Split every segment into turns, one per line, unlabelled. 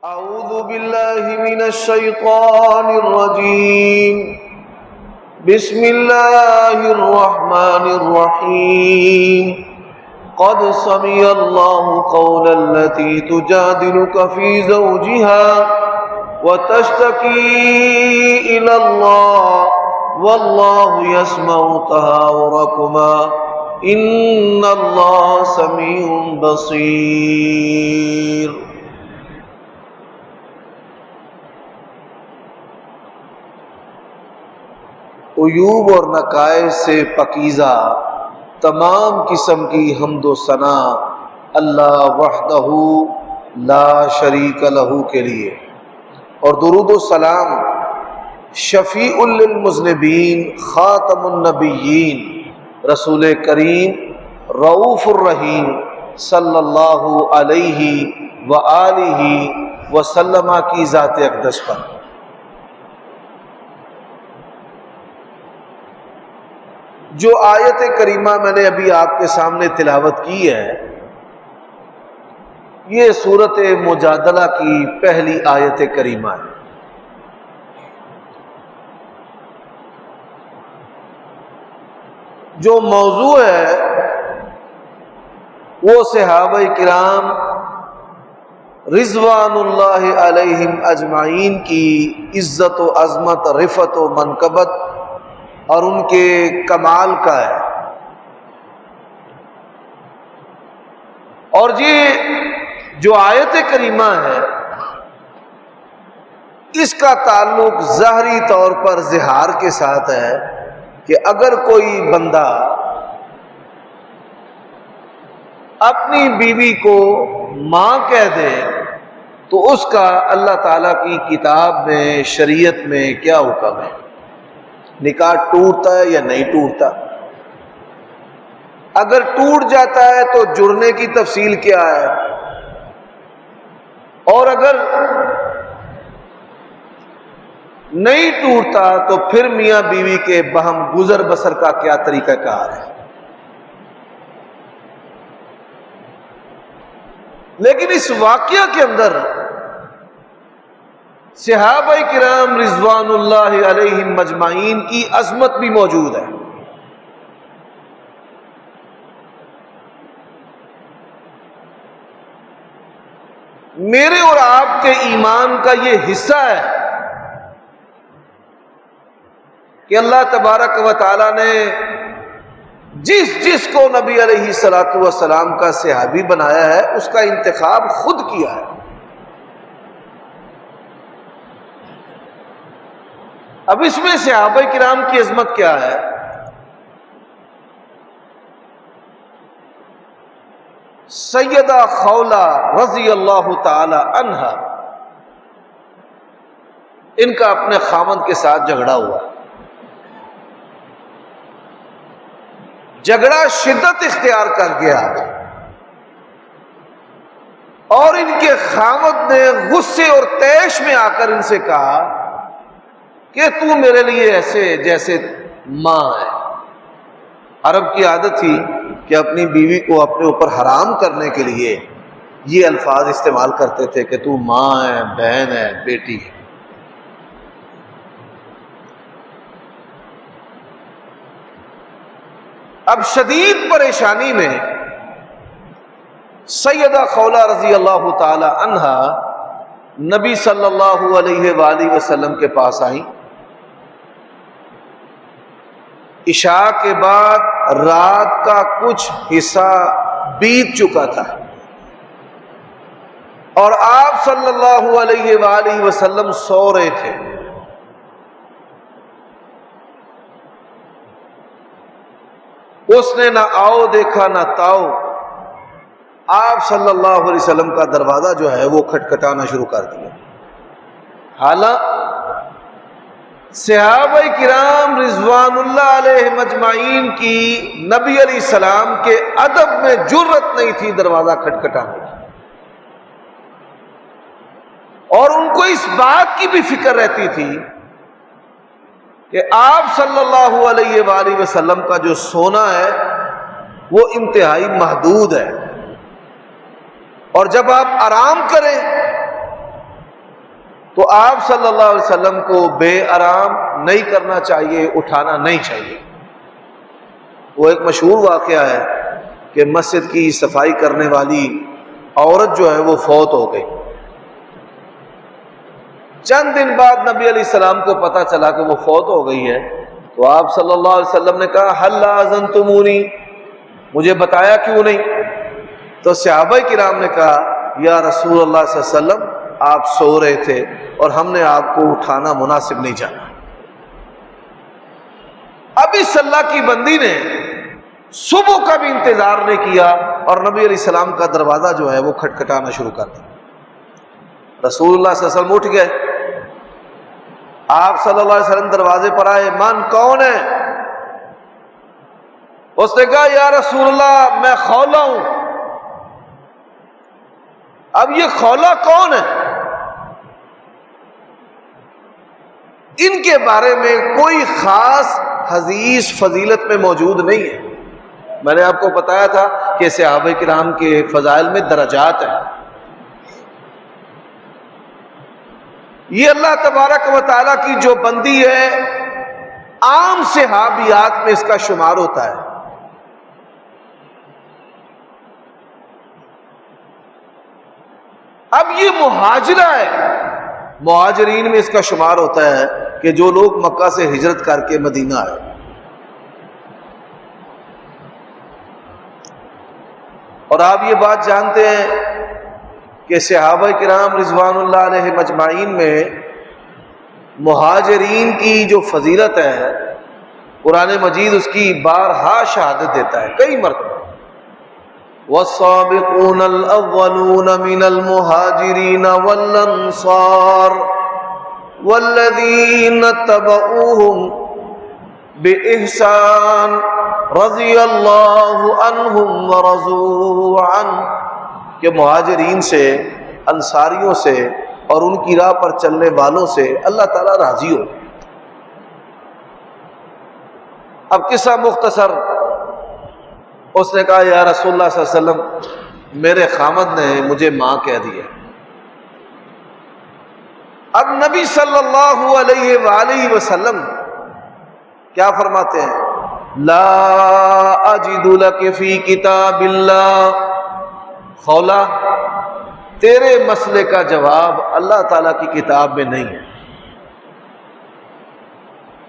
أعوذ بالله من الشيطان الرجيم. بسم الله الرحمن الرحيم. قد سمع الله قول التي تجادلك في زوجها وتشتكي إلى الله والله يسمع تهاوركما إن الله سميع بصير. عیوب اور نقائص سے پاکیزہ تمام قسم کی حمد و ثنا اللہ وحدہ لا شریک لہ کے لیے، اور درود و سلام شفیع للمذنبین خاتم النبیین رسول کریم رؤوف الرحیم صلی اللہ علیہ وآلہ وسلم کی ذات اقدس پر۔ جو آیت کریمہ میں نے ابھی آپ کے سامنے تلاوت کی ہے، یہ سورۃ مجادلہ کی پہلی آیت کریمہ ہے۔ جو موضوع ہے وہ صحابہ کرام رضوان اللہ علیہم اجمعین کی عزت و عظمت، رفعت و منقبت اور ان کے کمال کا ہے، اور یہ جو آیت کریمہ ہے اس کا تعلق ظاہری طور پر اظہار کے ساتھ ہے کہ اگر کوئی بندہ اپنی بیوی کو ماں کہہ دے تو اس کا اللہ تعالیٰ کی کتاب میں، شریعت میں کیا حکم ہے؟ نکاح ٹوٹتا ہے یا نہیں ٹوٹتا؟ اگر ٹوٹ جاتا ہے تو جڑنے کی تفصیل کیا ہے، اور اگر نہیں ٹوٹتا تو پھر میاں بیوی کے باہم گزر بسر کا کیا طریقہ کار ہے؟ لیکن اس واقعہ کے اندر صحابہ کرام رضوان اللہ علیہم مجمعین کی عظمت بھی موجود ہے۔ میرے اور آپ کے ایمان کا یہ حصہ ہے کہ اللہ تبارک و تعالی نے جس کو نبی علیہ الصلوۃ والسلام کا صحابی بنایا ہے اس کا انتخاب خود کیا ہے۔ اب اس میں صحابہ کرام کی عظمت کیا ہے؟ سیدہ خولہ رضی اللہ تعالی عنہا، ان کا اپنے خاوند کے ساتھ جھگڑا ہوا، جھگڑا شدت اختیار کر گیا اور ان کے خاوند نے غصے اور طیش میں آ کر ان سے کہا کہ تو میرے لیے ایسے جیسے ماں ہے۔ عرب کی عادت تھی کہ اپنی بیوی کو اپنے اوپر حرام کرنے کے لیے یہ الفاظ استعمال کرتے تھے کہ تو ماں ہے، بہن ہے، بیٹی ہے۔ اب شدید پریشانی میں سیدہ خولہ رضی اللہ تعالی عنہا نبی صلی اللہ علیہ وآلہ وسلم کے پاس آئیں۔ عشاء کے بعد رات کا کچھ حصہ بیت چکا تھا اور آپ صلی اللہ علیہ وآلہ وسلم سو رہے تھے۔ اس نے نہ آؤ دیکھا نہ تاؤ، آپ صلی اللہ علیہ وسلم کا دروازہ جو ہے وہ کھٹکھٹانا شروع کر دیا۔ حالانکہ صحابہ کرام رضوان اللہ علیہ مجمعین کی نبی علیہ السلام کے ادب میں جرت نہیں تھی دروازہ کھٹکھٹانے کی، اور ان کو اس بات کی بھی فکر رہتی تھی کہ آپ صلی اللہ علیہ وآلہ وسلم کا جو سونا ہے وہ انتہائی محدود ہے، اور جب آپ آرام کریں تو آپ صلی اللہ علیہ وسلم کو بے آرام نہیں کرنا چاہیے، اٹھانا نہیں چاہیے۔ وہ ایک مشہور واقعہ ہے کہ مسجد کی صفائی کرنے والی عورت جو ہے وہ فوت ہو گئی۔ چند دن بعد نبی علیہ السلام کو پتہ چلا کہ وہ فوت ہو گئی ہے، تو آپ صلی اللہ علیہ وسلم نے کہا ہل اذنتمونی، مجھے بتایا کیوں نہیں؟ تو صحابہ کرام نے کہا یا رسول اللہ صلی اللہ علیہ وسلم آپ سو رہے تھے اور ہم نے آپ کو اٹھانا مناسب نہیں جانا۔ اب اس اللہ کی بندی نے صبح کا بھی انتظار نہیں کیا اور نبی علیہ السلام کا دروازہ جو ہے وہ کھٹکھٹانا شروع کر دیا۔ رسول اللہ صلی اللہ علیہ وسلم اٹھ گئے، آپ صلی اللہ علیہ وسلم دروازے پر آئے، من کون ہے؟ اس نے کہا یا رسول اللہ میں خولا ہوں۔ اب یہ خولا کون ہے؟ ان کے بارے میں کوئی خاص حدیث فضیلت میں موجود نہیں ہے۔ میں نے آپ کو بتایا تھا کہ صحابہ کرام کے فضائل میں درجات ہیں۔ یہ اللہ تبارک و تعالیٰ کی جو بندی ہے عام صحابیات میں اس کا شمار ہوتا ہے۔ اب یہ مہاجرہ ہے، مہاجرین میں اس کا شمار ہوتا ہے کہ جو لوگ مکہ سے ہجرت کر کے مدینہ آئے۔ اور آپ یہ بات جانتے ہیں کہ صحابہ کرام رضوان اللہ علیہ مجمعین میں مہاجرین کی جو فضیلت ہے قرآن مجید اس کی بارہا شہادت دیتا ہے کئی مرتبہ۔ والسابقون الاولون من المہاجرین والانصار والذین اتبعوہم بإحسان رضی اللہ عنہم ورضوا عنہ، کہ مہاجرین سے، انصاریوں سے اور ان کی راہ پر چلنے والوں سے اللہ تعالیٰ راضی ہو۔ اب قصہ مختصر، اس نے کہا یا رسول اللہ صلی اللہ علیہ وسلم میرے خامد نے مجھے ماں کہہ دیا۔ اب نبی صلی اللہ علیہ وآلہ وسلم کیا فرماتے ہیں؟ لا اجد لک فی کتاب اللہ، خولا تیرے مسئلے کا جواب اللہ تعالیٰ کی کتاب میں نہیں ہے۔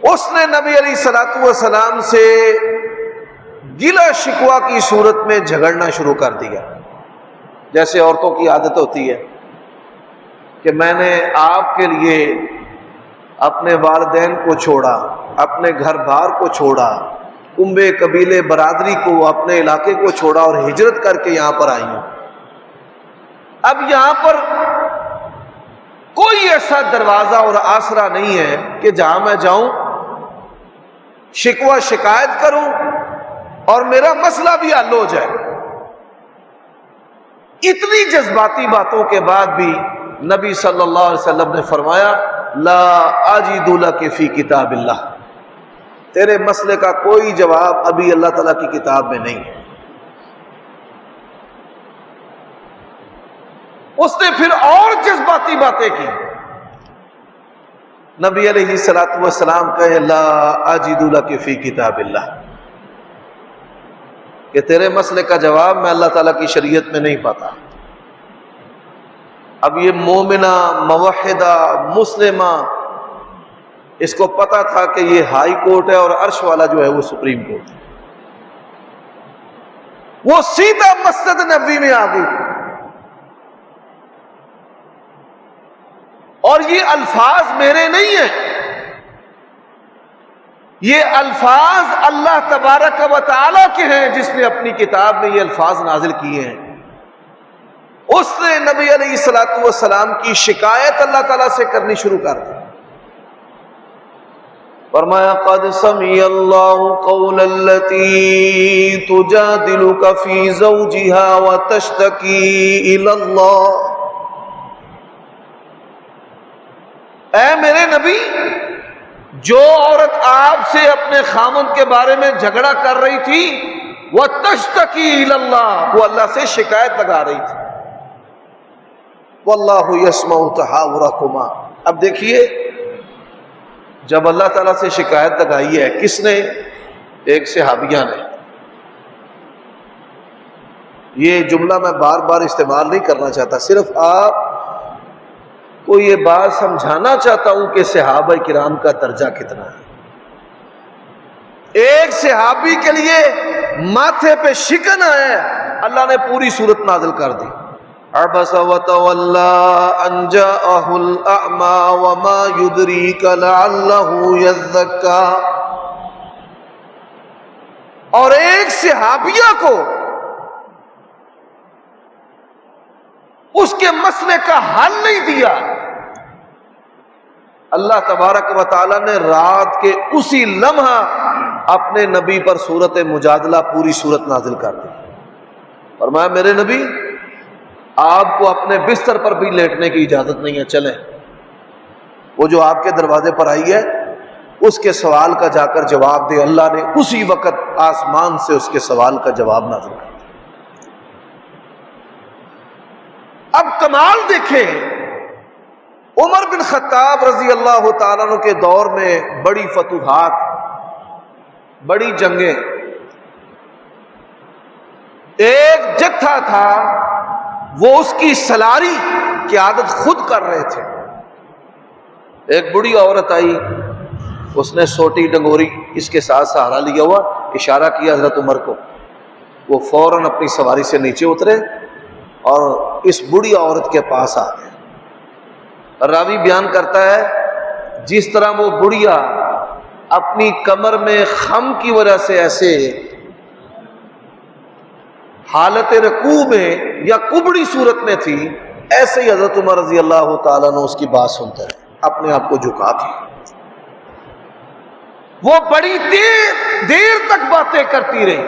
اس نے نبی علیہ الصلوۃ والسلام سے گلہ شکوہ کی صورت میں جھگڑنا شروع کر دیا، جیسے عورتوں کی عادت ہوتی ہے کہ میں نے آپ کے لیے اپنے والدین کو چھوڑا، اپنے گھر بار کو چھوڑا، کنبے قبیلے برادری کو، اپنے علاقے کو چھوڑا اور ہجرت کر کے یہاں پر آئی ہوں۔ اب یہاں پر کوئی ایسا دروازہ اور آسرا نہیں ہے کہ جہاں میں جاؤں شکوہ شکایت کروں اور میرا مسئلہ بھی حل ہو جائے۔ اتنی جذباتی باتوں کے بعد بھی نبی صلی اللہ علیہ وسلم نے فرمایا لا اجد لک فی کتاب اللہ، تیرے مسئلے کا کوئی جواب ابھی اللہ تعالیٰ کی کتاب میں نہیں ہے۔ اس نے پھر اور جذباتی باتیں کی۔ نبی علیہ الصلوۃ والسلام کہے لا اجد لک فی کتاب اللہ، کہ تیرے مسئلے کا جواب میں اللہ تعالیٰ کی شریعت میں نہیں پاتا۔ اب یہ مومنہ موحدہ مسلمہ، اس کو پتا تھا کہ یہ ہائی کورٹ ہے اور عرش والا جو ہے وہ سپریم کورٹ ہے۔ وہ سیدھا مسجد نبوی میں آ گئی اور یہ الفاظ میرے نہیں ہیں، یہ الفاظ اللہ تبارک و تعالیٰ کے ہیں جس نے اپنی کتاب میں یہ الفاظ نازل کیے ہیں۔ اس نے نبی علیہ الصلوۃ والسلام کی شکایت اللہ تعالیٰ سے کرنی شروع کر دی۔ فرمایا قد سمع اللہ قول التی تجادلک فی زوجها وتشتکی الی اللہ، اے میرے نبی، جو عورت آپ سے اپنے خامند کے بارے میں جھگڑا کر رہی تھی وتشتکی الی اللہ، وہ اللہ سے شکایت لگا رہی تھی، واللہ یسمع تحاورکما، اب دیکھیے جب اللہ تعالیٰ سے شکایت لگائی ہے، کس نے؟ ایک صحابیہ نے. یہ جملہ میں بار بار استعمال نہیں کرنا چاہتا، صرف آپ کو یہ بات سمجھانا چاہتا ہوں کہ صحابہ کرام کا درجہ کتنا ہے. ایک صحابی کے لیے ماتھے پہ شکن ہے، اللہ نے پوری صورت نازل کر دی. عبس وتولى ان جاءه الاعمى وما يدريك لعله يزكى. اور ایک صحابیہ کو اس کے مسئلے کا حل نہیں دیا. اللہ تبارک و تعالی نے رات کے اسی لمحہ اپنے نبی پر سورت مجادلہ پوری سورت نازل کر دی. فرمایا میرے نبی آپ کو اپنے بستر پر بھی لیٹنے کی اجازت نہیں ہے، چلیں وہ جو آپ کے دروازے پر آئی ہے اس کے سوال کا جا کر جواب دے. اللہ نے اسی وقت آسمان سے اس کے سوال کا جواب نازل کر دیا. اب کمال دیکھیں، عمر بن خطاب رضی اللہ تعالیٰ عنہ کے دور میں بڑی فتوحات، بڑی جنگیں. ایک جتھا تھا، وہ اس کی سلاری قیادت خود کر رہے تھے. ایک بڑی عورت آئی، اس نے سوٹی ڈنگوری اس کے ساتھ سہارا لیا ہوا، اشارہ کیا حضرت عمر کو. وہ فوراً اپنی سواری سے نیچے اترے اور اس بڑی عورت کے پاس آ گئے. راوی بیان کرتا ہے جس طرح وہ بڑھیا اپنی کمر میں خم کی وجہ سے ایسے حالت رکوع میں یا کبڑی صورت میں تھی، ایسے ہی حضرت عمر رضی اللہ تعالیٰ نے اس کی بات سنتے رہے، اپنے آپ کو جھکا دیا. وہ بڑی دیر تک باتیں کرتی رہی،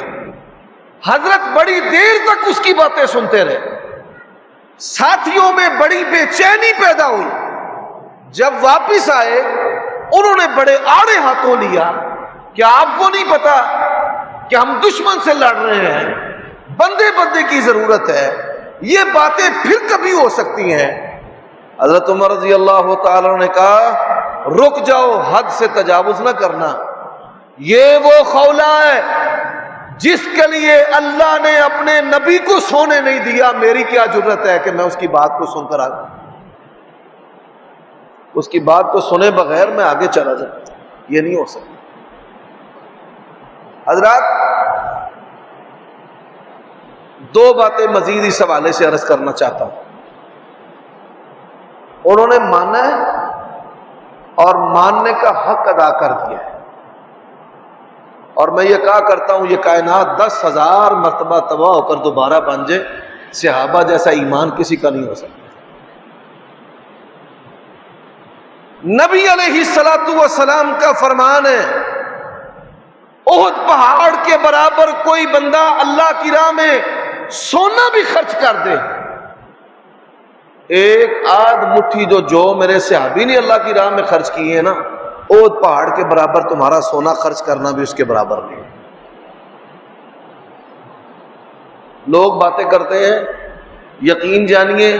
حضرت بڑی دیر تک اس کی باتیں سنتے رہے. ساتھیوں میں بڑی بے چینی پیدا ہوئی. جب واپس آئے انہوں نے بڑے آڑے ہاتھوں لیا کہ آپ کو نہیں پتا کہ ہم دشمن سے لڑ رہے ہیں، بندے بندے کی ضرورت ہے، یہ باتیں پھر کبھی ہو سکتی ہیں. حضرت عمر رضی اللہ تعالیٰ نے کہا رک جاؤ، حد سے تجاوز نہ کرنا. یہ وہ خولا ہے جس کے لیے اللہ نے اپنے نبی کو سونے نہیں دیا. میری کیا جرت ہے کہ میں اس کی بات کو سن کر آ جاؤں، اس کی بات کو سنے بغیر میں آگے چلا جاؤں. یہ نہیں ہو سکتا. حضرات دو باتیں مزید اس حوالے سے عرض کرنا چاہتا ہوں. انہوں نے مانا ہے اور ماننے کا حق ادا کر دیا ہے، اور میں یہ کہا کرتا ہوں یہ کائنات 10,000 مرتبہ تباہ ہو کر دوبارہ بن جائے، صحابہ جیسا ایمان کسی کا نہیں ہو سکتا. نبی علیہ الصلوۃ والسلام کا فرمان ہے احد پہاڑ کے برابر کوئی بندہ اللہ کی راہ میں سونا بھی خرچ کر دے، ایک آدھ مٹھی جو میرے صحابی نے اللہ کی راہ میں خرچ کیے ہیں نا، احد پہاڑ کے برابر تمہارا سونا خرچ کرنا بھی اس کے برابر نہیں. لوگ باتیں کرتے ہیں، یقین جانیے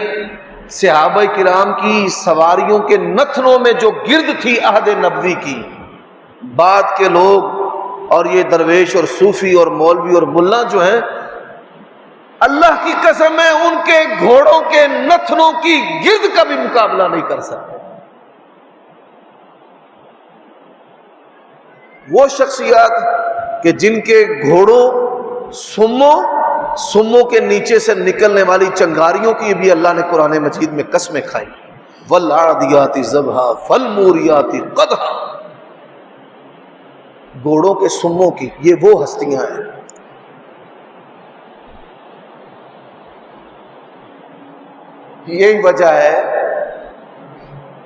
صحابہ کرام کی سواریوں کے نتنوں میں جو گرد تھی عہد نبوی کی، بعد کے لوگ اور یہ درویش اور صوفی اور مولوی اور ملا جو ہیں، اللہ کی قسم ہے ان کے گھوڑوں کے نتنوں کی گرد کا بھی مقابلہ نہیں کر سکتے. وہ شخصیات کہ جن کے گھوڑوں سموں کے نیچے سے نکلنے والی چنگاریوں کی بھی اللہ نے قرآن مجید میں قسمیں کھائی. والعادیات ضبحا فالموریات قدحا، گھوڑوں کے سموں کی یہ وہ ہستیاں ہیں. یہی وجہ ہے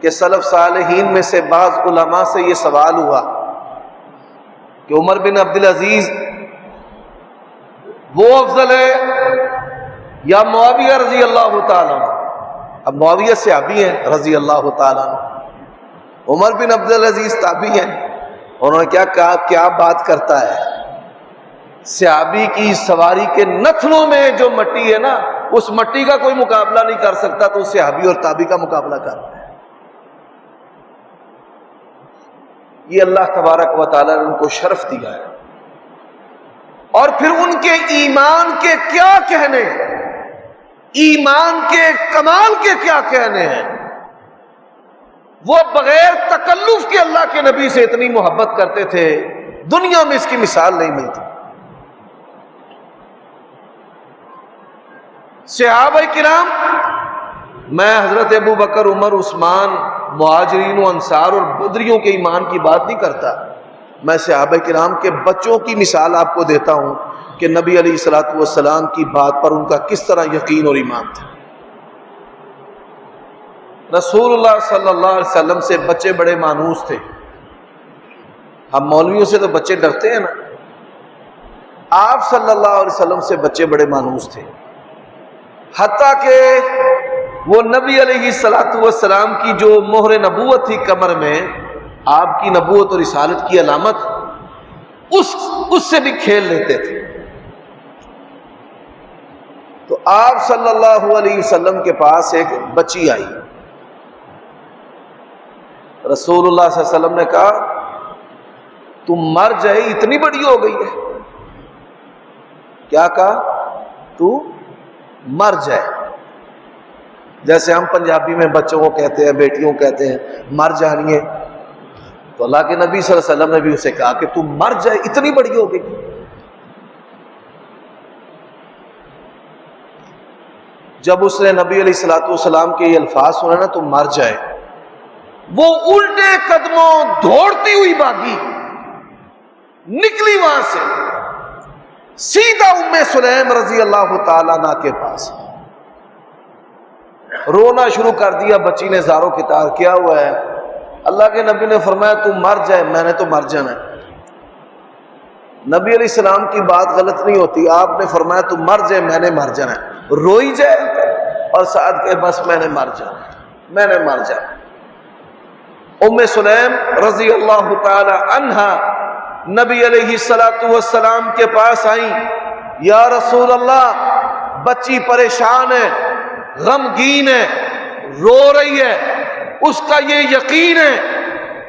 کہ سلف صالحین میں سے بعض علماء سے یہ سوال ہوا کہ عمر بن عبدالعزیز وہ افضل ہے یا معاویہ رضی اللہ تعالیٰ عنہ؟ اب معاویہ صحابی ہیں رضی اللہ تعالیٰ عنہ، عمر بن عبدالعزیز تابعی ہیں. انہوں نے کیا کہا، کیا بات کرتا ہے، صحابی کی سواری کے نتنوں میں جو مٹی ہے نا، اس مٹی کا کوئی مقابلہ نہیں کر سکتا، تو صحابی اور تابعی کا مقابلہ کر رہا ہے. یہ اللہ تبارک و تعالیٰ نے ان کو شرف دیا ہے۔ اور پھر ان کے ایمان کے کیا کہنے، ایمان کے کمال کے کیا کہنے ہیں، وہ بغیر تکلف کے اللہ کے نبی سے اتنی محبت کرتے تھے، دنیا میں اس کی مثال نہیں ملتی۔ صحابہ کرام، میں حضرت ابو بکر، عمر، عثمان، مہاجرین و انصار اور بدریوں کے ایمان کی بات نہیں کرتا، میں صحابہ کرام کے بچوں کی مثال آپ کو دیتا ہوں کہ نبی علیہ الصلوۃ والسلام کی بات پر ان کا کس طرح یقین اور ایمان تھا۔ رسول اللہ صلی اللہ علیہ وسلم سے بچے بڑے مانوس تھے۔ ہم مولویوں سے تو بچے ڈرتے ہیں نا، آپ صلی اللہ علیہ وسلم سے بچے بڑے مانوس تھے، حتیٰ کہ وہ نبی علیہ الصلوۃ والسلام کی جو مہر نبوت تھی کمر میں، آپ کی نبوت اور رسالت کی علامت، اس سے بھی کھیل لیتے تھے۔ تو آپ صلی اللہ علیہ وسلم کے پاس ایک بچی آئی، رسول اللہ صلی اللہ علیہ وسلم نے کہا تم مر جائے، اتنی بڑی ہو گئی ہے۔ کیا کہا؟ تو مر جائے۔ جیسے ہم پنجابی میں بچوں کو کہتے ہیں، بیٹیوں کو کہتے ہیں مر جانیے، تو اللہ کے نبی صلی اللہ علیہ وسلم نے بھی اسے کہا کہ تم مر جائے، اتنی بڑی ہو گئی۔ جب اس نے نبی علیہ الصلوۃ والسلام کے یہ الفاظ سنے نا، تم مر جائے، وہ الٹے قدموں دوڑتی ہوئی بھاگی، نکلی وہاں سے سیدھا ام سلیم رضی اللہ تعالیٰ عنہ کے پاس، رونا شروع کر دیا۔ بچی نے زاروں کتار، کیا ہوا ہے؟ اللہ کے نبی نے فرمایا تم مر جائے، میں نے تو مر جانا ہے۔ نبی علیہ السلام کی بات غلط نہیں ہوتی، آپ نے فرمایا تم مر جائے، میں نے مر جانا ہے، روئی جائے اور ساتھ کہ بس میں نے مر جانا ہے، میں نے مر جانا ہے۔ ام سلیم رضی اللہ تعالی عنہا نبی علیہ الصلوۃ والسلام کے پاس آئیں، یا رسول اللہ بچی پریشان ہے، غمگین ہے، رو رہی ہے، اس کا یہ یقین ہے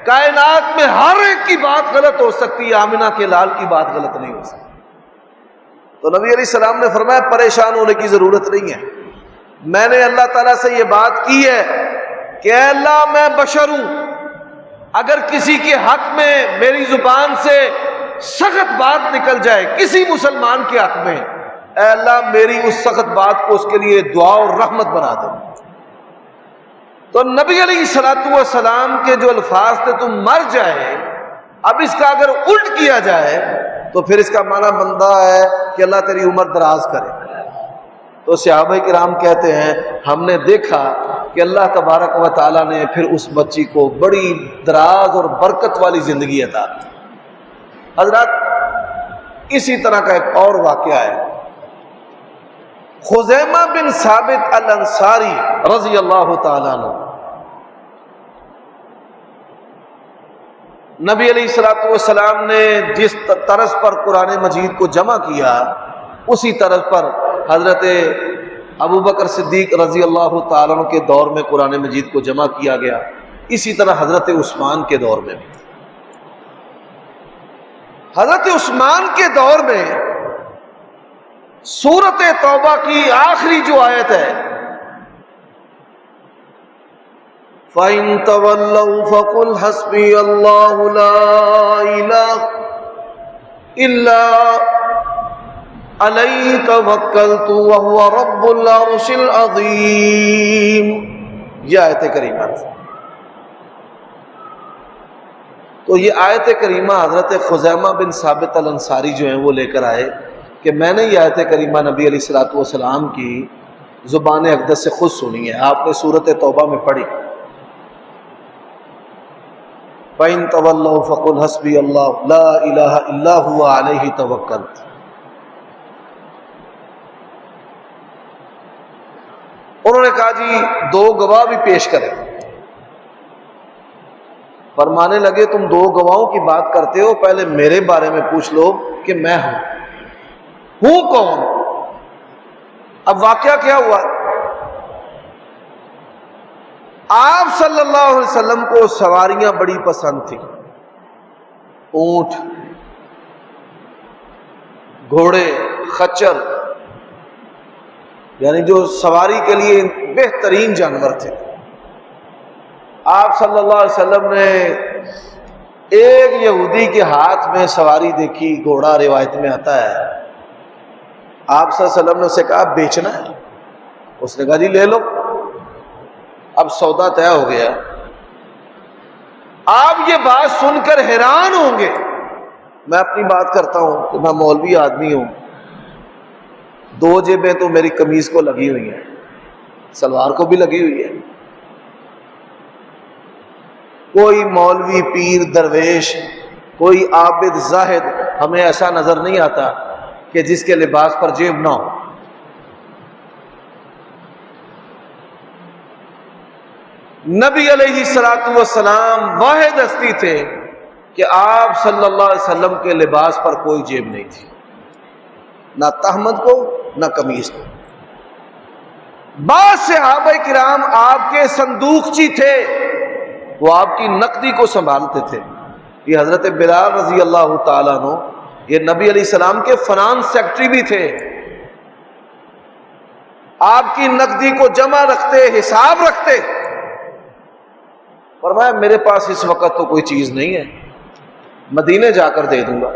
کائنات میں ہر ایک کی بات غلط ہو سکتی ہے، آمنہ کے لال کی بات غلط نہیں ہو سکتی۔ تو نبی علیہ السلام نے فرمایا پریشان ہونے کی ضرورت نہیں ہے، میں نے اللہ تعالیٰ سے یہ بات کی ہے کہ اے اللہ میں بشر ہوں، اگر کسی کے حق میں میری زبان سے سخت بات نکل جائے کسی مسلمان کے حق میں، اے اللہ میری اس سخت بات کو اس کے لیے دعا اور رحمت بنا دے۔ تو نبی علیہ الصلوۃ والسلام کے جو الفاظ تھے تم مر جائے، اب اس کا اگر الٹ کیا جائے تو پھر اس کا معنی بنتا ہے کہ اللہ تیری عمر دراز کرے۔ تو صحابہ کرام کہتے ہیں ہم نے دیکھا کہ اللہ تبارک و تعالیٰ نے پھر اس بچی کو بڑی دراز اور برکت والی زندگی عطا کی۔ حضرات اسی طرح کا ایک اور واقعہ ہے، خزیمہ بن ثابت الانصاری رضی اللہ تعالیٰ عنہ، نبی علیہ الصلوۃ والسلام نے جس طرز پر قرآن مجید کو جمع کیا، اسی طرز پر حضرت ابو بکر صدیق رضی اللہ تعالیٰ عنہ کے دور میں قرآن مجید کو جمع کیا گیا، اسی طرح حضرت عثمان کے دور میں بھی۔ حضرت عثمان کے دور میں سورۃ توبہ کی آخری جو آیت ہے، فَإِن تَوَلَّوْا فَقُلْ حَسْبِيَ اللَّهُ لَا إِلَٰهَ إِلَّا عَلَيْهِ تَوَكَّلْتُ وَهُوَ رَبُّ الْعَرْشِ الْعَظِيمِ، یہ آیت کریمہ۔ تو یہ آیت کریمہ حضرت خزیمہ بن ثابت الانصاری جو ہیں وہ لے کر آئے کہ میں نے یہ آیت کریمہ نبی علیہ الصلوۃ والسلام کی زبان اقدس سے خود سنی ہے، آپ نے سورۃ توبہ میں پڑھی، فَإِن تَوَلَّوْا فَقُلْ حَسْبِيَ اللَّهُ لَا إِلَٰهَ إِلَّا هُوَ عَلَيْهِ تَوَكَّلْتُ۔ انہوں نے کہا جی دو گواہ بھی پیش کریں۔ فرمانے لگے تم دو گواہوں کی بات کرتے ہو، پہلے میرے بارے میں پوچھ لو کہ میں ہوں کون؟ اب واقعہ کیا ہوا؟ آپ صلی اللہ علیہ وسلم کو سواریاں بڑی پسند تھیں، اونٹ، گھوڑے، خچر، یعنی جو سواری کے لیے بہترین جانور تھے. آپ صلی اللہ علیہ وسلم نے ایک یہودی کے ہاتھ میں سواری دیکھی، گھوڑا، روایت میں آتا ہے. آپ صلی اللہ علیہ وسلم نے اسے کہا بیچنا ہے؟ اس نے کہا جی لے لو. اب سودا طے ہو گیا. آپ یہ بات سن کر حیران ہوں گے. میں اپنی بات کرتا ہوں کہ میں مولوی آدمی ہوں، 2 جیبیں تو میری قمیض کو لگی ہوئی ہیں، سلوار کو بھی لگی ہوئی ہے. کوئی مولوی، پیر، درویش، کوئی عابد، زاہد ہمیں ایسا نظر نہیں آتا کہ جس کے لباس پر جیب نہ ہو. نبی علیہ الصلوۃ والسلام واحد ہستی تھے کہ آپ صلی اللہ علیہ وسلم کے لباس پر کوئی جیب نہیں تھی، نہ تہمد کو نہ قمیص کو. بعض صحابہ کرام آپ کے صندوقچی تھے، وہ آپ کی نقدی کو سنبھالتے تھے. یہ حضرت بلال رضی اللہ تعالیٰ عنہ، یہ نبی علیہ السلام کے فنانس سیکٹری بھی تھے. آپ کی نقدی کو جمع رکھتے، حساب رکھتے. فرمایا میرے پاس اس وقت تو کوئی چیز نہیں ہے، مدینے جا کر دے دوں گا.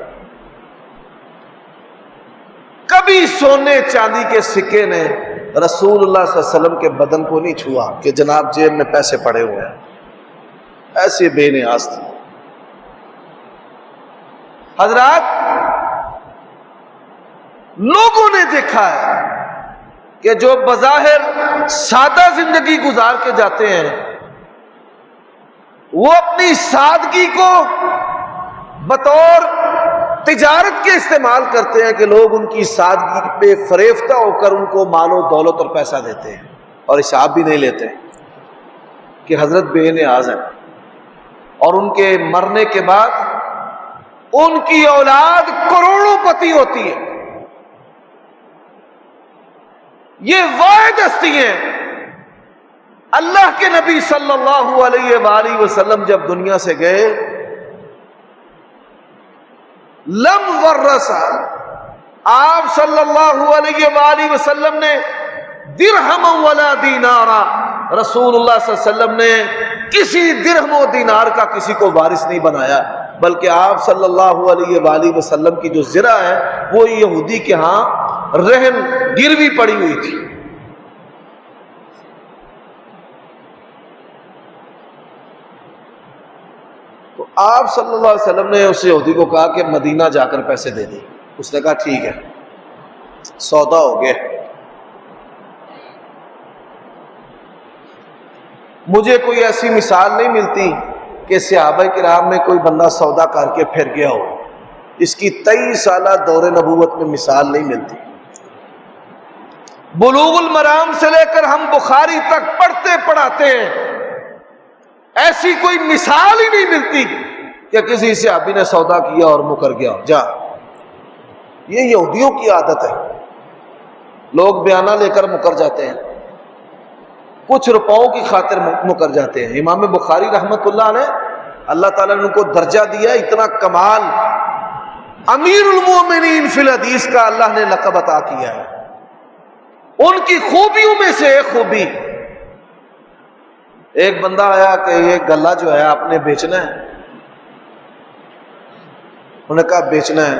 کبھی سونے چاندی کے سکے نے رسول اللہ صلی اللہ علیہ وسلم کے بدن کو نہیں چھوا کہ جناب جیب میں پیسے پڑے ہوئے ہیں. ایسے بے نیاز تھے. حضرات، لوگوں نے دیکھا ہے کہ جو بظاہر سادہ زندگی گزار کے جاتے ہیں، وہ اپنی سادگی کو بطور تجارت کے استعمال کرتے ہیں کہ لوگ ان کی سادگی پہ فریفتہ ہو کر ان کو مال و دولت اور پیسہ دیتے ہیں اور حساب بھی نہیں لیتے کہ حضرت بے نیاز ہیں. اور ان کے مرنے کے بعد ان کی اولاد کروڑوں پتی ہوتی ہے. یہ واحد ہستی ہیں. اللہ کے نبی صلی اللہ علیہ وآلہ وسلم جب دنیا سے گئے، لم ورثا، آپ صلی اللہ علیہ وآلہ وسلم نے درہم ولا دینارا، رسول اللہ صلی اللہ علیہ وسلم نے کسی درہم و دینار کا کسی کو وارث نہیں بنایا، بلکہ آپ صلی اللہ علیہ وآلہ وسلم کی جو زرہ ہے وہ یہودی کے ہاں رہن گروی پڑی ہوئی تھی. تو آپ صلی اللہ علیہ وسلم نے اس یہودی کو کہا کہ مدینہ جا کر پیسے دے دیں. اس نے کہا ٹھیک ہے، سودا ہو گیا. مجھے کوئی ایسی مثال نہیں ملتی کہ صحابہ کرام میں کوئی بندہ سودا کر کے پھر گیا ہو. اس کی 23 سالہ دور نبوت میں مثال نہیں ملتی. بلوغ المرام سے لے کر ہم بخاری تک پڑھتے پڑھاتے ہیں، ایسی کوئی مثال ہی نہیں ملتی کہ کسی صحابی نے سودا کیا اور مکر گیا. جا، یہ یہودیوں کی عادت ہے. لوگ بیانہ لے کر مکر جاتے ہیں، کچھ روپوں کی خاطر مکر جاتے ہیں. امام بخاری رحمت اللہ علیہ، اللہ تعالیٰ نے ان کو درجہ دیا، اتنا کمال، امیر المومنین فی الحدیث کا اللہ نے لقب عطا کیا ہے. ان کی خوبیوں میں سے ایک خوبی، ایک بندہ آیا کہ یہ گلہ جو ہے آپ نے بیچنا ہے. انہوں نے کہا بیچنا ہے.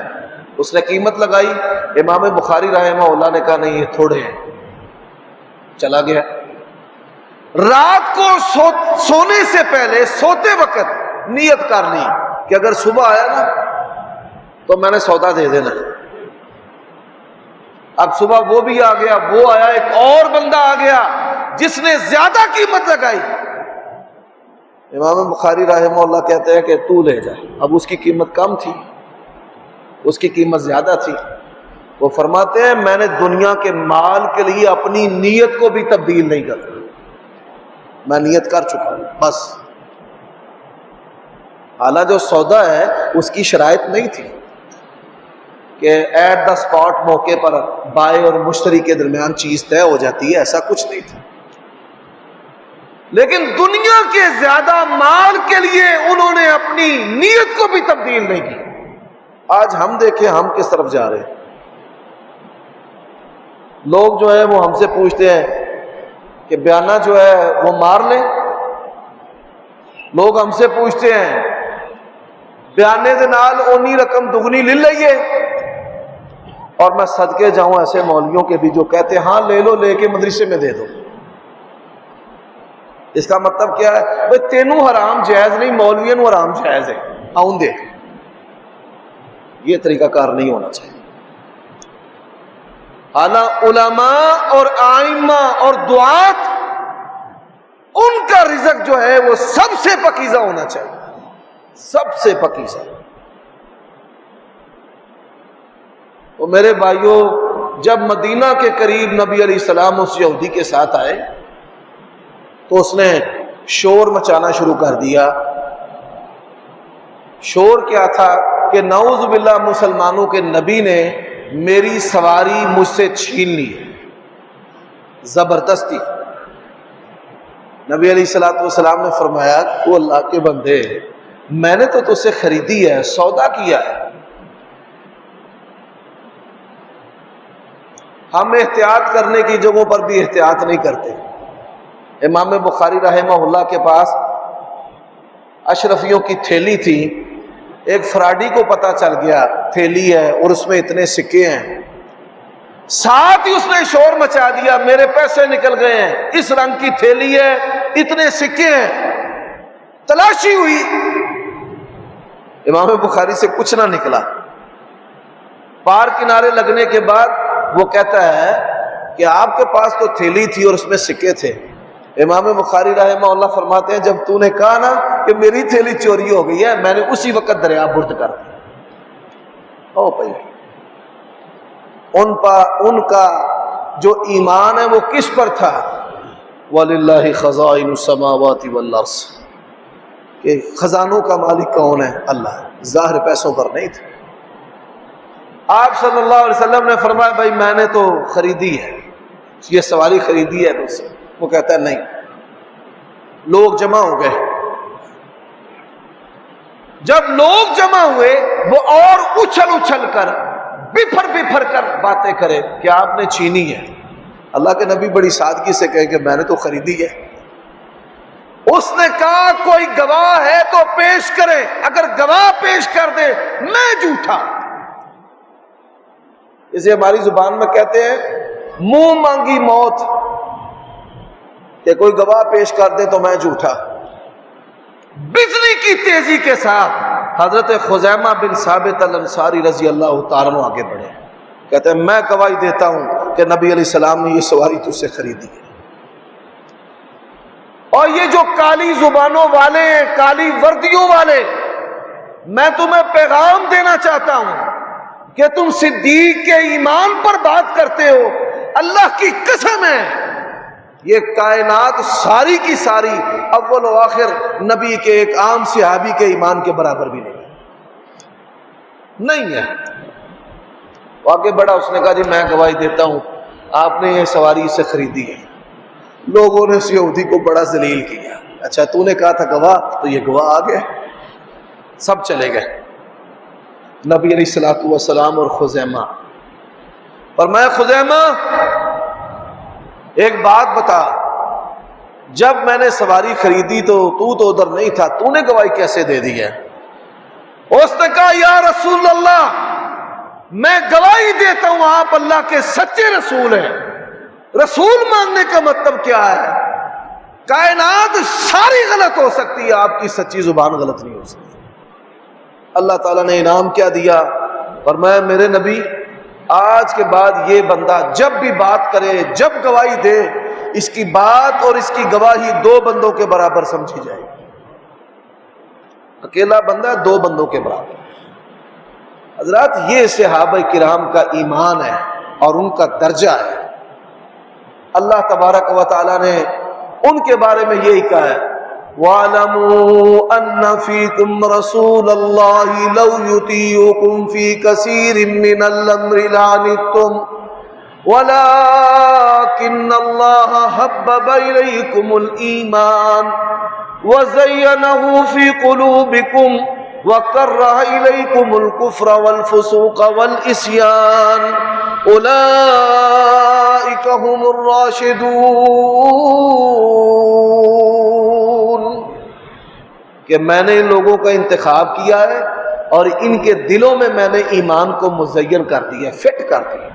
اس نے قیمت لگائی. امام بخاری رحمہ اللہ نے کہا نہیں، یہ تھوڑے ہیں. چلا گیا. رات کو سونے سے پہلے سوتے وقت نیت کر لی کہ اگر صبح آیا نا تو میں نے سودا دے دینا. اب صبح وہ بھی آ گیا، وہ آیا، ایک اور بندہ آ گیا جس نے زیادہ قیمت لگائی. امام بخاری رحمہ اللہ کہتے ہیں کہ تو لے جا. اب اس کی قیمت کم تھی، اس کی قیمت زیادہ تھی. وہ فرماتے ہیں میں نے دنیا کے مال کے لیے اپنی نیت کو بھی تبدیل نہیں کرتا. میں نیت کر چکا ہوں بس. حالانکہ جو سودا ہے اس کی شرائط نہیں تھی کہ ایٹ دا اسپاٹ موقع پر بائے اور مشتری کے درمیان چیز طے ہو جاتی ہے، ایسا کچھ نہیں تھا. لیکن دنیا کے زیادہ مال کے لیے انہوں نے اپنی نیت کو بھی تبدیل نہیں کی۔ آج ہم دیکھیں ہم کس طرف جا رہے ہیں۔ لوگ جو ہے وہ ہم سے پوچھتے ہیں کہ بیانہ جو ہے وہ مار لیں۔ لوگ ہم سے پوچھتے ہیں بیانے دے نال اونی رقم دگنی لے لئیے، اور میں صدقے جاؤں ایسے مولویوں کے بھی جو کہتے ہیں ہاں لے لو، لے کے مدرسے میں دے دو۔ اس کا مطلب کیا ہے؟ بھئی تینوں حرام جائز نہیں، مولویوں نو حرام جائز ہے، آؤں دے۔ یہ طریقہ کار نہیں ہونا چاہیے۔ حالانکہ علماء اور آئمہ اور دعات ان کا رزق جو ہے وہ سب سے پاکیزہ ہونا چاہیے، سب سے پاکیزہ۔ تو میرے بھائیوں، جب مدینہ کے قریب نبی علیہ السلام اس یہودی کے ساتھ آئے تو اس نے شور مچانا شروع کر دیا۔ شور کیا تھا کہ نعوذ باللہ مسلمانوں کے نبی نے میری سواری مجھ سے چھین لی ہے، زبردستی۔ نبی علیہ السلام نے فرمایا وہ اللہ کے بندے، میں نے تو تجھ سے خریدی ہے، سودا کیا ہے۔ ہم احتیاط کرنے کی جگہوں پر بھی احتیاط نہیں کرتے۔ امام بخاری رحمہ اللہ کے پاس اشرفیوں کی تھیلی تھی، ایک فراڈی کو پتہ چل گیا تھیلی ہے اور اس میں اتنے سکے ہیں، ساتھ ہی اس نے شور مچا دیا میرے پیسے نکل گئے ہیں، اس رنگ کی تھیلی ہے، اتنے سکے ہیں۔ تلاشی ہوئی، امام بخاری سے کچھ نہ نکلا۔ پار کنارے لگنے کے بعد وہ کہتا ہے کہ آپ کے پاس تو تھیلی تھی اور اس میں سکے تھے۔ امام بخاری رحمہ اللہ فرماتے ہیں جب تو نے کہا نا کہ میری تھیلی چوری ہو گئی ہے، میں نے اسی وقت دریا برد کر دیا۔ او بھائی، ان کا جو ایمان ہے وہ کس پر تھا؟ وَلِلَّهِ خَزَائِنُ السَّمَاوَاتِ وَالْأَرْضِ، کہ خزانوں کا مالک کون ہے؟ اللہ، ظاہر پیسوں پر نہیں تھا۔ آپ صلی اللہ علیہ وسلم نے فرمایا بھائی میں نے تو خریدی ہے، یہ سواری خریدی ہے تو سے۔ وہ کہتا ہے نہیں۔ لوگ جمع ہو گئے، جب لوگ جمع ہوئے وہ اور اچھل کر بفر کر باتیں کرے کہ آپ نے چھینی ہے۔ اللہ کے نبی بڑی سادگی سے کہے کہ میں نے تو خریدی ہے۔ اس نے کہا کوئی گواہ ہے تو پیش کرے، اگر گواہ پیش کر دے میں جھوٹا۔ اسے ہماری زبان میں کہتے ہیں منہ مانگی موت، کہ کوئی گواہ پیش کر دے تو میں جھوٹا۔ بجلی کی تیزی کے ساتھ حضرت خزیمہ بن ثابت الانصاری رضی اللہ تعالیٰ عنہ آگے بڑھے، کہتے ہیں میں گواہی دیتا ہوں کہ نبی علیہ السلام نے یہ سواری تجھ سے خریدی ہے۔ اور یہ جو کالی زبانوں والے ہیں، کالی وردیوں والے، میں تمہیں پیغام دینا چاہتا ہوں کہ تم صدیق کے ایمان پر بات کرتے ہو، اللہ کی قسم ہے یہ کائنات ساری کی ساری اول و آخر نبی کے ایک عام صحابی کے ایمان کے برابر بھی نہیں ہے۔ آگے بڑھا، اس نے کہا جی میں گواہی دیتا ہوں آپ نے یہ سواری سے خریدی ہے۔ لوگوں نے اس یہودی کو بڑا ذلیل کیا۔ اچھا تو نے کہا تھا گواہ، تو یہ گواہ آ گئے، سب چلے گئے۔ نبی علیہ الصلوۃ والسلام اور خزیمہ، اور میں خزیمہ ایک بات بتا، جب میں نے سواری خریدی تو ادھر نہیں تھا، تو نے گواہی کیسے دے دی ہے؟ اس نے کہا یا رسول اللہ میں گواہی دیتا ہوں آپ اللہ کے سچے رسول ہیں۔ رسول ماننے کا مطلب کیا ہے؟ کائنات ساری غلط ہو سکتی ہے، آپ کی سچی زبان غلط نہیں ہو سکتی۔ اللہ تعالیٰ نے انعام کیا دیا، اور میں میرے نبی آج کے بعد یہ بندہ جب بھی بات کرے، جب گواہی دے، اس کی بات اور اس کی گواہی دو بندوں کے برابر سمجھی جائے گی۔ اکیلا بندہ دو بندوں کے برابر۔ حضرات یہ صحابہ کرام کا ایمان ہے اور ان کا درجہ ہے۔ اللہ تبارک و تعالیٰ نے ان کے بارے میں یہی کہا ہے وَاعْلَمُوا أَنَّ فِيكُمْ رَسُولَ اللَّهِ لَوْ يُطِيعُكُمْ فِي كَثِيرٍ مِّنَ الْأَمْرِ لَعَنِتُّمْ وَلَٰكِنَّ اللَّهَ حَبَّبَ إِلَيْكُمُ الْإِيمَانَ وَزَيَّنَهُ فِي قُلُوبِكُمْ وَكَرَّهَ إِلَيْكُمُ الْكُفْرَ وَالْفُسُوقَ وَالْعِصْيَانَ أُولَٰئِكَ هُمُ الرَّاشِدُونَ کہ میں نے ان لوگوں کا انتخاب کیا ہے اور ان کے دلوں میں میں نے ایمان کو مزین کر دیا، فٹ کر دیا۔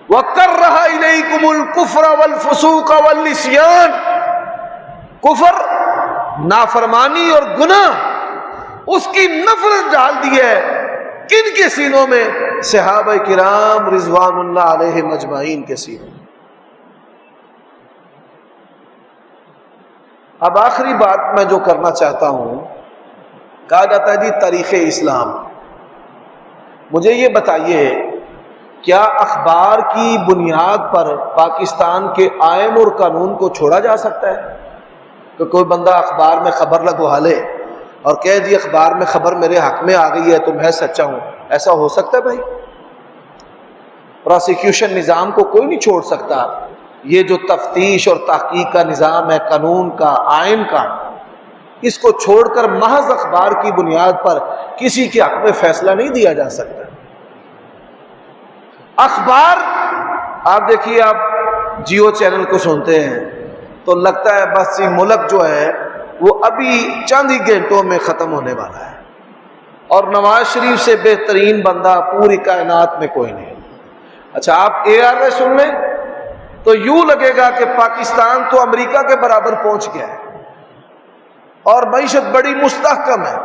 وَكَرَّهَ إِلَيْكُمُ الْكُفْرَ وَالْفُسُوقَ وَالْعِصْيَانَ، کفر، نافرمانی اور گناہ، اس کی نفرت ڈال دی ہے کن کے سینوں میں؟ صحابہ کرام رضوان اللہ علیہم اجمعین کے سینوں میں۔ اب آخری بات میں جو کرنا چاہتا ہوں، کہا جاتا ہے جی تاریخ اسلام، مجھے یہ بتائیے کیا اخبار کی بنیاد پر پاکستان کے آئین اور قانون کو چھوڑا جا سکتا ہے؟ کہ کوئی بندہ اخبار میں خبر لگوا لے اور کہے جی اخبار میں خبر میرے حق میں آ گئی ہے تو میں سچا ہوں، ایسا ہو سکتا ہے بھائی؟ پروسیکیوشن نظام کو کوئی نہیں چھوڑ سکتا، یہ جو تفتیش اور تحقیق کا نظام ہے، قانون کا، آئین کا، اس کو چھوڑ کر محض اخبار کی بنیاد پر کسی کے حق میں فیصلہ نہیں دیا جا سکتا۔ اخبار، آپ دیکھیے، آپ جیو چینل کو سنتے ہیں تو لگتا ہے بس یہ ملک جو ہے وہ ابھی چند ہی گھنٹوں میں ختم ہونے والا ہے، اور نواز شریف سے بہترین بندہ پوری کائنات میں کوئی نہیں۔ اچھا آپ ARA سن لیں تو یوں لگے گا کہ پاکستان تو امریکہ کے برابر پہنچ گیا ہے اور معیشت بڑی مستحکم ہے،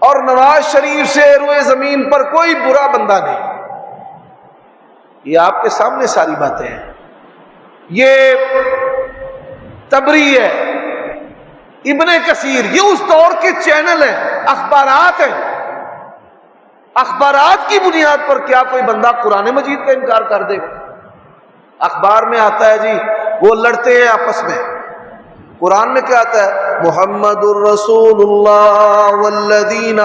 اور نواز شریف سے روئے زمین پر کوئی برا بندہ نہیں۔ یہ آپ کے سامنے ساری باتیں ہیں، یہ تبری ہے، ابن کثیر، یہ اس دور کے چینل ہیں، اخبارات ہیں۔ اخبارات کی بنیاد پر کیا کوئی بندہ قرآن مجید کا انکار کر دے گا؟ اخبار میں آتا ہے جی وہ لڑتے ہیں آپس میں، قرآن میں کیا آتا ہے؟ محمد الرسول اللہ والذین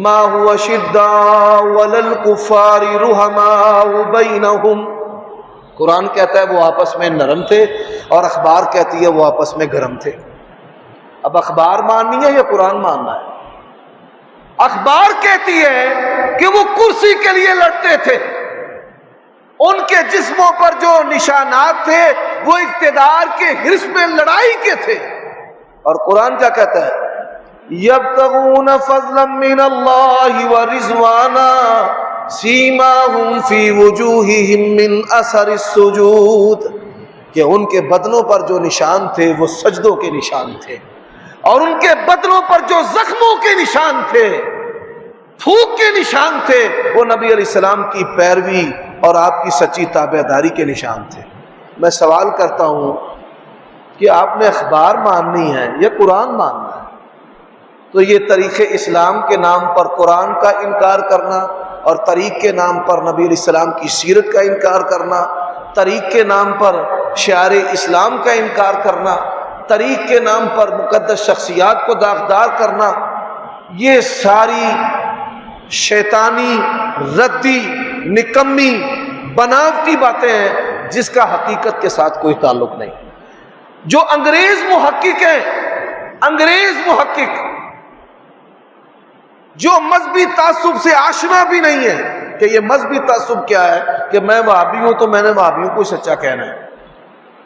معه اشداء علی الکفار رحماء بینہم۔ قرآن کہتا ہے وہ آپس میں نرم تھے، اور اخبار کہتی ہے وہ آپس میں گرم تھے۔ اب اخبار ماننی ہے یا قرآن ماننا ہے؟ اخبار کہتی ہے کہ وہ کرسی کے لیے لڑتے تھے، ان کے جسموں پر جو نشانات تھے وہ اقتدار کے حرص میں لڑائی کے تھے، اور قرآن کیا کہتا ہے؟ یبتغون فضلا من اللہ ورضوانا سیماہم فی وجوہہم من اثر السجود، کہ ان کے بدنوں پر جو نشان تھے وہ سجدوں کے نشان تھے، اور ان کے بدنوں پر جو زخموں کے نشان تھے، پھوک کے نشان تھے، وہ نبی علیہ السلام کی پیروی اور آپ کی سچی تابعداری کے نشان تھے۔ میں سوال کرتا ہوں کہ آپ نے اخبار ماننی ہے یا قرآن ماننا ہے؟ تو یہ طریق اسلام کے نام پر قرآن کا انکار کرنا، اور طریق کے نام پر نبی علیہ السلام کی سیرت کا انکار کرنا، طریق کے نام پر شعار اسلام کا انکار کرنا، طریق کے نام پر مقدس شخصیات کو داغدار کرنا، یہ ساری شیطانی، ردی، نکمی، بناوٹی باتیں ہیں جس کا حقیقت کے ساتھ کوئی تعلق نہیں۔ جو انگریز محقق ہیں، انگریز محقق جو مذہبی تعصب سے آشنا بھی نہیں ہے کہ یہ مذہبی تعصب کیا ہے، کہ میں وہابی ہوں تو میں نے وہابیوں کو سچا کہنا ہے،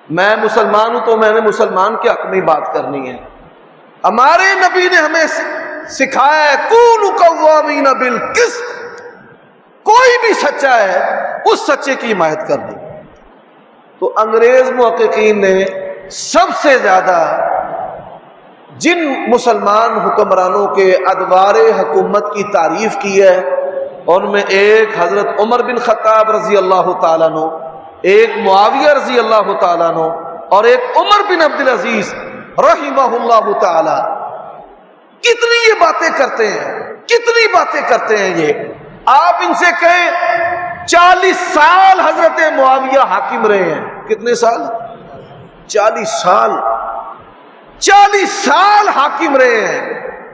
میں مسلمان ہوں تو میں نے مسلمان کے حق میں بات کرنی ہے۔ ہمارے نبی نے ہمیں سکھایا ہے کونوا قوامین بالقسط، کوئی بھی سچا ہے اس سچے کی حمایت کرنی۔ تو انگریز محققین نے سب سے زیادہ جن مسلمان حکمرانوں کے ادوار حکومت کی تعریف کی ہے، ان میں ایک حضرت عمر بن خطاب رضی اللہ تعالیٰ عنہ، ایک معاویہ رضی اللہ تعالیٰ عنہ، اور ایک عمر بن عبدالعزیز رحمہ اللہ تعالی۔ کتنی یہ باتیں کرتے ہیں، کتنی باتیں کرتے ہیں یہ۔ آپ ان سے کہیں 40 سال حضرت معاویہ حاکم رہے ہیں، کتنے سال؟ 40 سال، 40 سال حاکم رہے ہیں،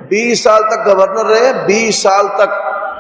20 سال تک گورنر رہے، 20 سال تک